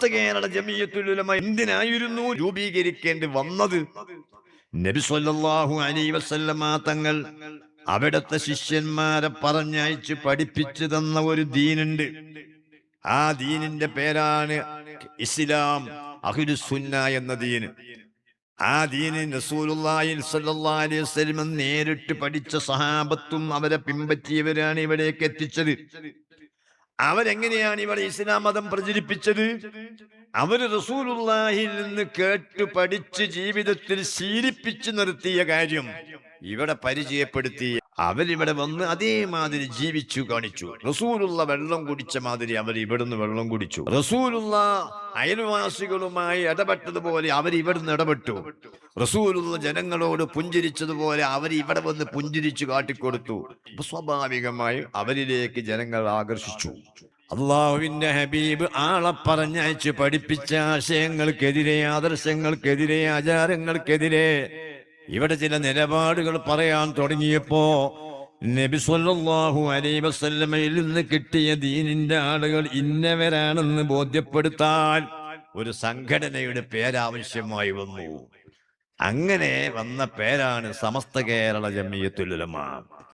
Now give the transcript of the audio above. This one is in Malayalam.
കേരള ജമിയത്തുൽ ഉലമ എന്തിനായിരുന്നു രൂപീകരിക്കേണ്ടി വന്നത്? നബി സല്ലല്ലാഹു അലൈഹി വസല്ലമ തങ്ങൾ അവിടുത്തെ ശിഷ്യന്മാരെ പറഞ്ഞയച്ച് പഠിപ്പിച്ചു തന്ന ഒരു ദീനുണ്ട്. ആ ദീനിന്റെ പേരാണ് ഇസ്ലാം, അഹ്ലുസുന്ന എന്ന ദീന്. ആ ദീന് റസൂലുള്ളാഹി സ്വല്ലല്ലാഹു അലൈഹി വസല്ലം നേരിട്ട് പഠിച്ച സഹാബത്തും അവരെ പിൻപറ്റിയവരാണ് ഇവിടേക്ക് എത്തിച്ചത്. അവരെങ്ങനെയാണ് ഇവിടെ ഇസ്ലാം മതം പ്രചരിപ്പിച്ചത്? അവര് റസൂലുള്ളാഹിയിൽ നിന്ന് കേട്ട് പഠിച്ച് ജീവിതത്തിൽ ശീലിപ്പിച്ചു നിർത്തിയ കാര്യം ഇവിടെ പരിചയപ്പെടുത്തി അവരിവിടെ വന്ന് അതേമാതിരി ജീവിച്ചു കാണിച്ചു. റസൂലുള്ള വെള്ളം കുടിച്ച മാതിരി അവർ ഇവിടുന്ന് വെള്ളം കുടിച്ചു. റസൂലുള്ള അയൽവാസികളുമായി ഇടപെട്ടതുപോലെ അവർ ഇവിടുന്ന് ഇടപെട്ടു. റസൂലുള്ള ജനങ്ങളോട് പുഞ്ചിരിച്ചതുപോലെ അവർ ഇവിടെ വന്ന് പുഞ്ചിരിച്ചു കാട്ടിക്കൊടുത്തു. സ്വാഭാവികമായി അവരിലേക്ക് ജനങ്ങൾ ആകർഷിച്ചു. അള്ളാഹുവിന്റെ ഹബീബ് ആളെ പറഞ്ഞയച്ച് പഠിപ്പിച്ച ആശയങ്ങൾക്കെതിരെ, ആദർശങ്ങൾക്കെതിരെ, ആചാരങ്ങൾക്കെതിരെ ഇവിടെ ചില നിലപാടുകൾ പറയാൻ തുടങ്ങിയപ്പോ നബി സല്ലല്ലാഹു അലൈഹി വസല്ലമയിൽ നിന്ന് കിട്ടിയ ദീനിന്റെ ആളുകൾ ഇന്നവരാണെന്ന് ബോധ്യപ്പെടുത്താൻ ഒരു സംഘടനയുടെ പേരാവശ്യമായി വന്നു. അങ്ങനെ വന്ന പേരാണ് സമസ്ത കേരള ജമിയത്തുൽ ഉലമ.